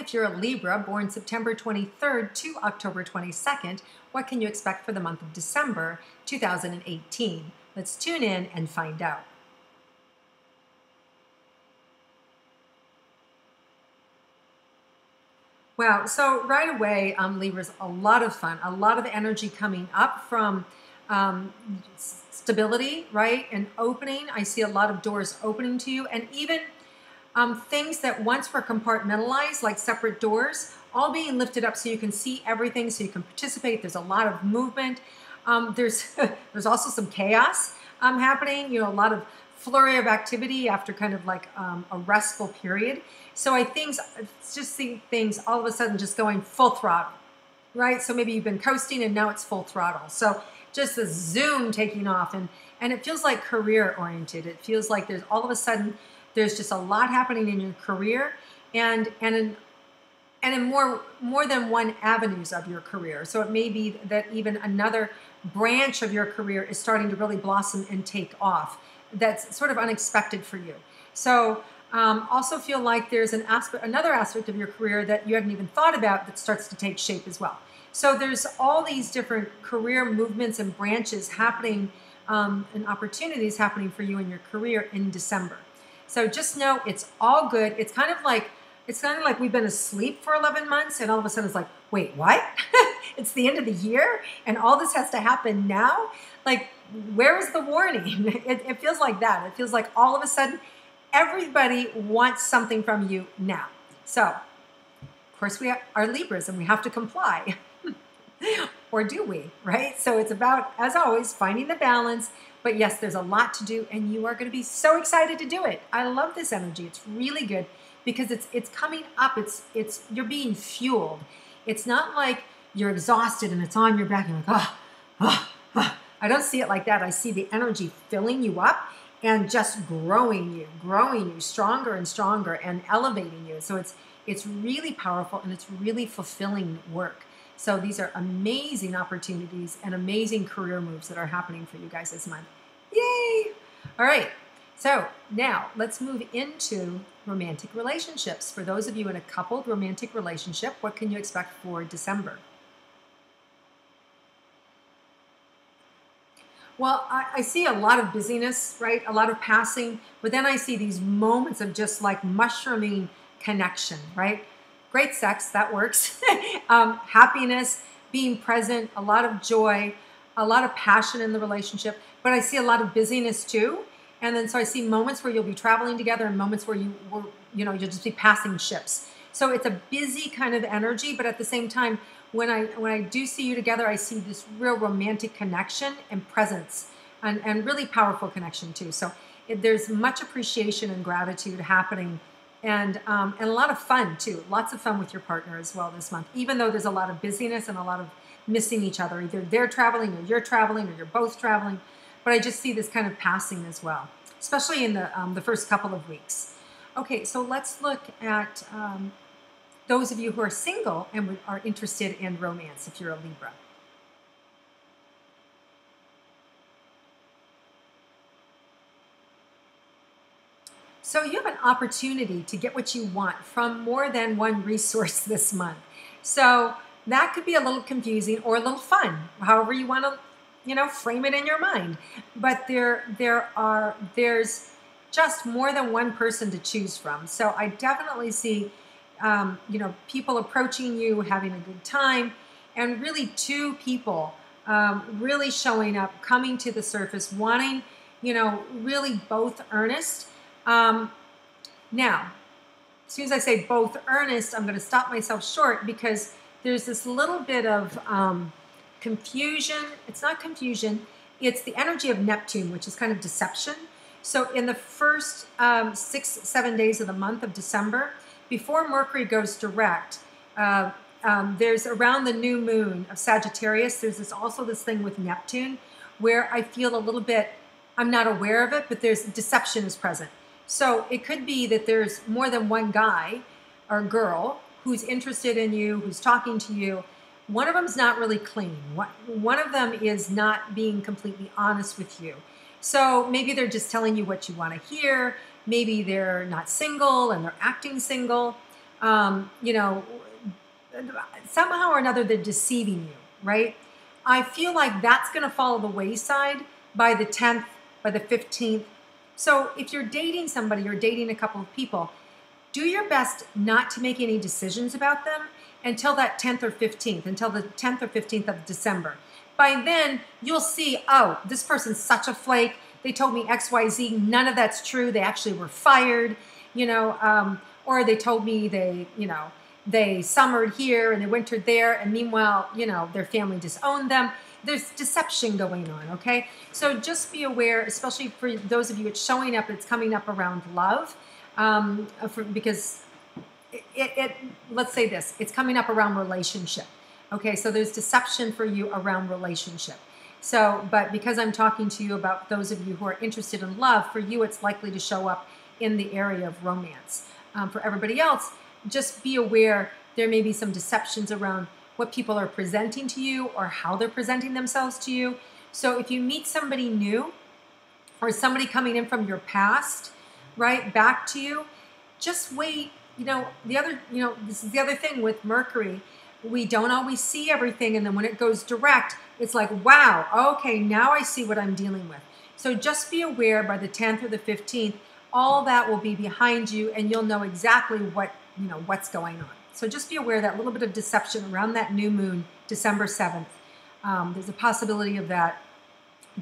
if you're a Libra, born September 23rd to October 22nd, what can you expect for the month of December 2018? Let's tune in and find out. Wow, so right away, Libra's a lot of fun, a lot of energy coming up from stability, right, and opening. I see a lot of doors opening to you, and even things that once were compartmentalized, like separate doors, all being lifted up so you can see everything, so you can participate. There's a lot of movement. There's also some chaos happening, a lot of flurry of activity after kind of like a restful period. So I just see things all of a sudden just going full throttle, right? So maybe you've been coasting and now it's full throttle. So just the zoom taking off, and it feels like career oriented. It feels like there's all of a sudden there's just a lot happening in your career and in more than one avenues of your career. So it may be that even another branch of your career is starting to really blossom and take off. That's sort of unexpected for you. So also feel like there's another aspect of your career that you hadn't even thought about that starts to take shape as well. So there's all these different career movements and branches happening and opportunities happening for you in your career in December. So just know it's all good. It's kind of like we've been asleep for 11 months and all of a sudden it's like, wait, what? It's the end of the year and all this has to happen now? Like, where is the warning? It feels like that. It feels like all of a sudden everybody wants something from you now. So, of course, we are Libras and we have to comply. Or do we, right? So it's about, as always, finding the balance. But yes, there's a lot to do and you are going to be so excited to do it. I love this energy. It's really good because it's coming up. You're being fueled. It's not like you're exhausted and it's on your back and you're like, I don't see it like that. I see the energy filling you up and just growing you stronger and stronger and elevating you. So it's really powerful and it's really fulfilling work. So these are amazing opportunities and amazing career moves that are happening for you guys this month. Yay! All right. So now let's move into romantic relationships. For those of you in a coupled romantic relationship, what can you expect for December? Well, I see a lot of busyness, right? A lot of passing, but then I see these moments of just like mushrooming connection, right? Great sex, that works. Happiness, being present, a lot of joy, a lot of passion in the relationship, but I see a lot of busyness too. And then so I see moments where you'll be traveling together and moments where you'll just be passing ships. So it's a busy kind of energy, but at the same time, when I do see you together, I see this real romantic connection and presence and really powerful connection too. So there's much appreciation and gratitude happening and a lot of fun too. Lots of fun with your partner as well this month, even though there's a lot of busyness and a lot of missing each other. Either they're traveling or you're both traveling. But I just see this kind of passing as well, especially in the first couple of weeks. Okay, so let's look at those of you who are single and are interested in romance if you're a Libra. So you have an opportunity to get what you want from more than one resource this month. So that could be a little confusing or a little fun, however you want to, frame it in your mind. But there's just more than one person to choose from. So I definitely see, people approaching you, having a good time, and really two people really showing up, coming to the surface, wanting, really both earnest. Now, as soon as I say both earnest, I'm going to stop myself short because there's this little bit of confusion. It's not confusion. It's the energy of Neptune, which is kind of deception. So in the first 6-7 days of the month of December, before Mercury goes direct, there's around the new moon of Sagittarius, there's also this thing with Neptune where I feel a little bit, I'm not aware of it, but there's deception is present. So it could be that there's more than one guy or girl who's interested in you, who's talking to you. One of them is not really clean. One of them is not being completely honest with you. So maybe they're just telling you what you want to hear. Maybe they're not single and they're acting single. You know, somehow or another, they're deceiving you, right? I feel like that's going to follow the wayside by the 10th, by the 15th. So if you're dating somebody or dating a couple of people, do your best not to make any decisions about them until that 10th or 15th, until the 10th or 15th of December. By then, you'll see, oh, this person's such a flake. They told me XYZ. None of that's true. They actually were fired, or they told me they summered here and they wintered there, and meanwhile, their family disowned them. There's deception going on, okay? So just be aware, especially for those of you it's showing up, it's coming up around love, because let's say this, it's coming up around relationship, okay? So there's deception for you around relationship. So, but because I'm talking to you about those of you who are interested in love, for you it's likely to show up in the area of romance. For everybody else, just be aware there may be some deceptions around what people are presenting to you or how they're presenting themselves to you. So if you meet somebody new or somebody coming in from your past, right, back to you, just wait. This is the other thing with Mercury. We don't always see everything, and then when it goes direct, it's like, wow, okay, now I see what I'm dealing with. So just be aware by the 10th or the 15th, all that will be behind you, and you'll know exactly what's going on. So just be aware of that little bit of deception around that new moon, December 7th. There's a possibility of that.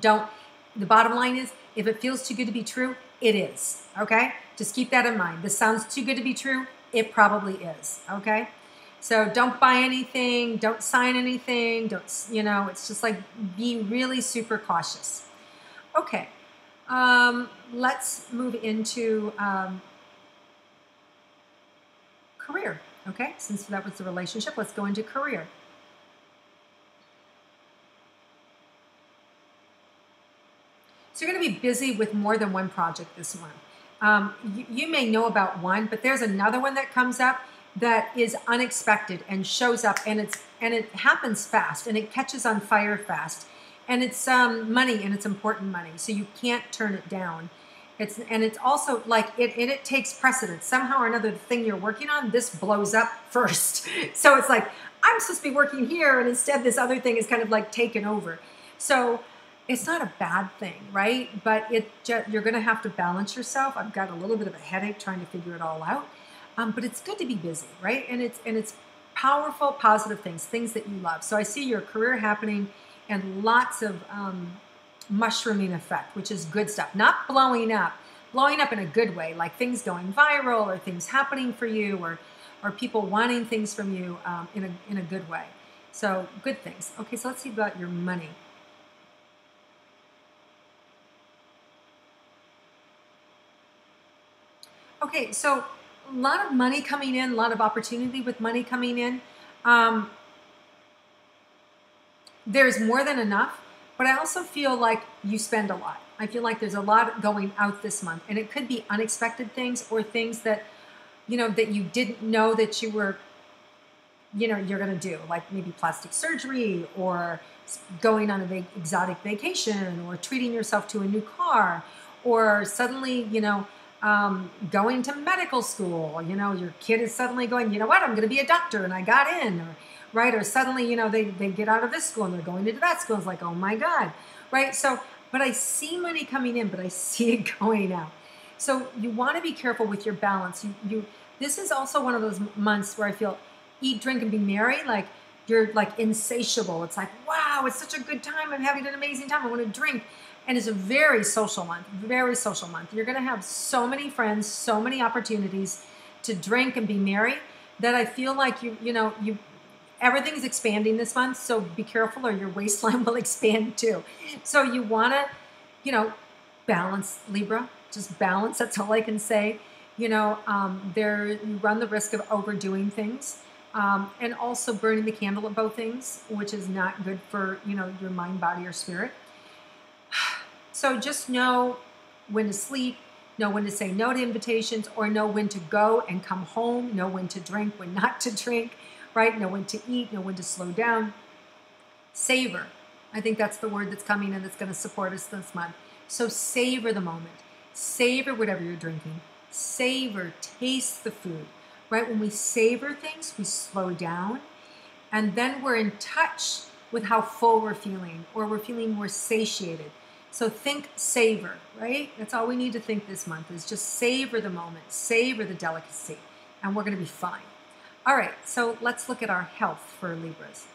The bottom line is, if it feels too good to be true, it is, okay? Just keep that in mind. This sounds too good to be true. It probably is, okay? So don't buy anything. Don't sign anything. It's just like, be really super cautious. Okay, let's move into career, okay? Since that was the relationship, let's go into career. So you're going to be busy with more than one project this month. You may know about one, but there's another one that comes up that is unexpected and shows up, and it happens fast, and it catches on fire fast, and it's money, and it's important money, so you can't turn it down. It's also like it takes precedence somehow or another. The thing you're working on, this blows up first, so it's like, I'm supposed to be working here, and instead this other thing is kind of like taken over. So it's not a bad thing, right? But you're going to have to balance yourself. I've got a little bit of a headache trying to figure it all out. But it's good to be busy, right? And it's powerful, positive things that you love. So I see your career happening and lots of mushrooming effect, which is good stuff. Not blowing up in a good way, like things going viral or things happening for you or people wanting things from you in a good way. So good things. Okay, so let's see about your money. Okay, so a lot of money coming in, a lot of opportunity with money coming in. There's more than enough, but I also feel like you spend a lot. I feel like there's a lot going out this month, and it could be unexpected things or things that, that you didn't know that you were, you're going to do, like maybe plastic surgery or going on an exotic vacation or treating yourself to a new car or suddenly, going to medical school, your kid is suddenly going, you know what, I'm going to be a doctor and I got in, or suddenly, they get out of this school and they're going into that school. It's like, oh my God, right? So, but I see money coming in, but I see it going out. So you want to be careful with your balance. This is also one of those months where I feel eat, drink, and be merry. Like you're like insatiable. It's like, wow, it's such a good time. I'm having an amazing time. I want to drink. And it's a very social month, very social month. You're going to have so many friends, so many opportunities to drink and be merry that I feel like everything's expanding this month. So be careful or your waistline will expand too. So you want to, balance, Libra, just balance. That's all I can say. You run the risk of overdoing things and also burning the candle at both things, which is not good for, your mind, body, or spirit. So just know when to sleep, know when to say no to invitations, or know when to go and come home, know when to drink, when not to drink, right? Know when to eat, know when to slow down. Savor. I think that's the word that's coming in that's going to support us this month. So savor the moment. Savor whatever you're drinking. Savor, taste the food, right? When we savor things, we slow down, and then we're in touch with how full we're feeling, or we're feeling more satiated. So think savor, right? That's all we need to think this month, is just savor the moment, savor the delicacy, and we're going to be fine. All right, so let's look at our health for Libras.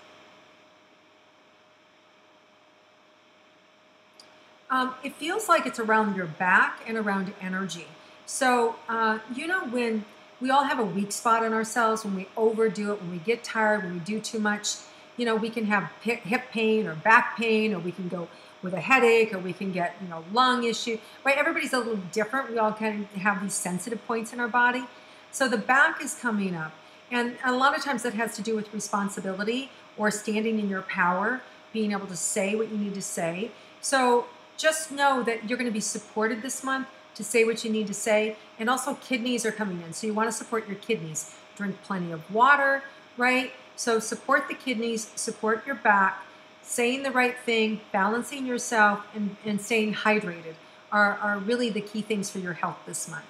It feels like it's around your back and around energy. So, when we all have a weak spot in ourselves, when we overdo it, when we get tired, when we do too much, we can have hip pain or back pain, or we can go with a headache, or we can get, lung issue, right? Everybody's a little different. We all kind of have these sensitive points in our body. So the back is coming up. And a lot of times that has to do with responsibility or standing in your power, being able to say what you need to say. So just know that you're going to be supported this month to say what you need to say. And also kidneys are coming in. So you want to support your kidneys. Drink plenty of water, right? So support the kidneys, support your back, saying the right thing, balancing yourself, and staying hydrated are really the key things for your health this month.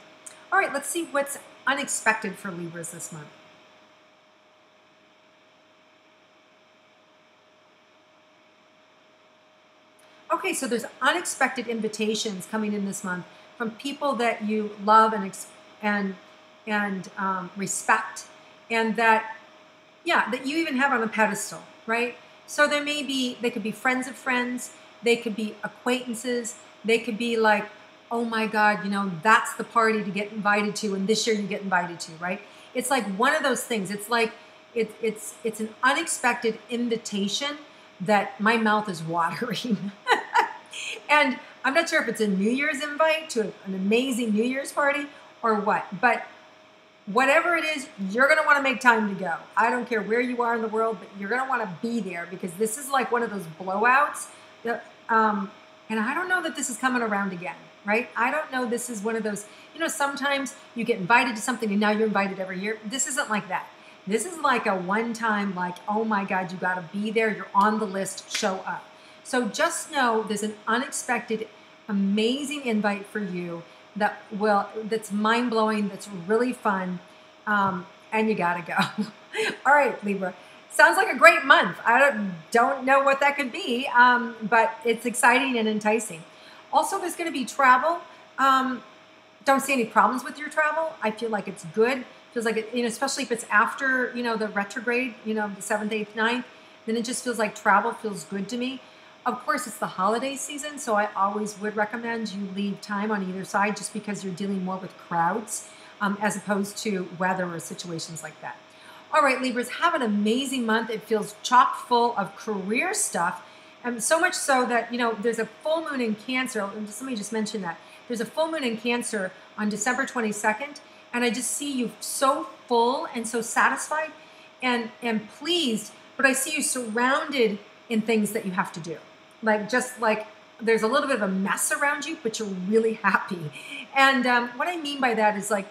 All right, let's see what's unexpected for Libras this month. Okay, so there's unexpected invitations coming in this month from people that you love and respect, and that you even have on a pedestal, right? So they could be friends of friends, they could be acquaintances, they could be like, oh my God, that's the party to get invited to, and this year you get invited to, right? It's like one of those things. It's like it's an unexpected invitation that my mouth is watering. And I'm not sure if it's a New Year's invite to an amazing New Year's party or what, but whatever it is, you're going to want to make time to go. I don't care where you are in the world, but you're going to want to be there, because this is like one of those blowouts. And I don't know that this is coming around again, right? I don't know. This is one of those, sometimes you get invited to something and now you're invited every year. This isn't like that. This is like a one-time, like, oh my God, you got to be there. You're on the list. Show up. So just know there's an unexpected, amazing invite for you that's mind-blowing, that's really fun, and you got to go. All right, Libra. Sounds like a great month. I don't know what that could be, but it's exciting and enticing. Also, there's going to be travel. Don't see any problems with your travel. I feel like it's good. Feels like it, especially if it's after, the retrograde, the 7th, 8th, 9th, then it just feels like travel feels good to me. Of course, it's the holiday season, so I always would recommend you leave time on either side, just because you're dealing more with crowds as opposed to weather or situations like that. All right, Libras, have an amazing month. It feels chock full of career stuff, and so much so that, there's a full moon in Cancer. And somebody just mentioned that. There's a full moon in Cancer on December 22nd, and I just see you so full and so satisfied and pleased, but I see you surrounded in things that you have to do. Just like there's a little bit of a mess around you, but you're really happy. And what I mean by that is like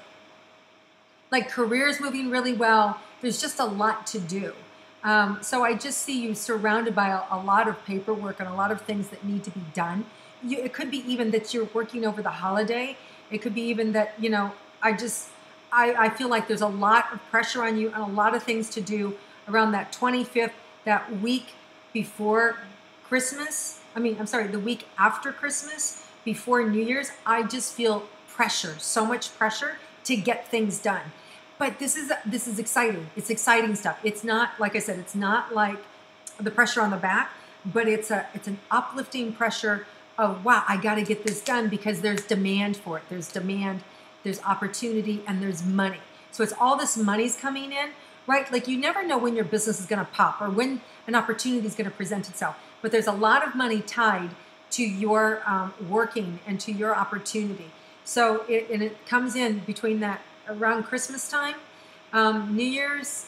career's moving really well. There's just a lot to do. So I just see you surrounded by a lot of paperwork and a lot of things that need to be done. It could be even that you're working over the holiday. It could be even that, I feel like there's a lot of pressure on you and a lot of things to do around that 25th, that week before Christmas. The week after Christmas, before New Year's. I just feel pressure, so much pressure to get things done. But this is exciting. It's exciting stuff. It's not, like I said, it's not like the pressure on the back, but it's an uplifting pressure of, wow, I got to get this done, because there's demand for it. There's demand, there's opportunity, and there's money. So it's all this money's coming in, right? Like, you never know when your business is going to pop or when an opportunity is going to present itself. But there's a lot of money tied to your working and to your opportunity. So it comes in between that, around Christmas time, New Year's,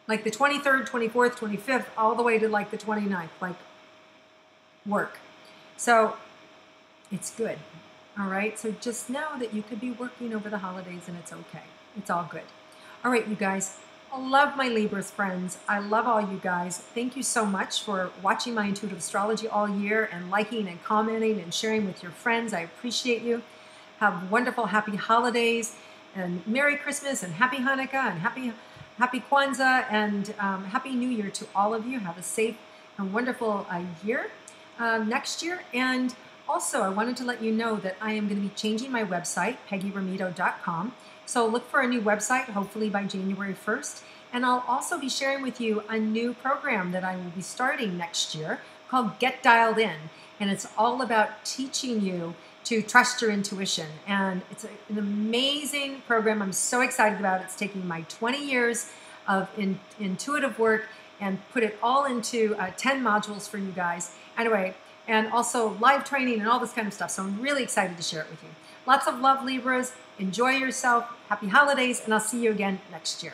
like the 23rd, 24th, 25th, all the way to like the 29th, like work. So it's good. All right. So just know that you could be working over the holidays and it's okay. It's all good. All right, you guys. I love my Libras friends. I love all you guys. Thank you so much for watching my intuitive astrology all year and liking and commenting and sharing with your friends. I appreciate you. Have wonderful, happy holidays. and Merry Christmas and Happy Hanukkah and Happy Kwanzaa and Happy New Year to all of you. Have a safe and wonderful year next year. And also, I wanted to let you know that I am going to be changing my website, peggyrometo.com. So look for a new website, hopefully by January 1st. And I'll also be sharing with you a new program that I will be starting next year called Get Dialed In. And it's all about teaching you to trust your intuition. And it's an amazing program. I'm so excited about it. It's taking my 20 years of intuitive work and put it all into 10 modules for you guys. Anyway, and also live training and all this kind of stuff. So I'm really excited to share it with you. Lots of love, Libras. Enjoy yourself. Happy holidays, and I'll see you again next year.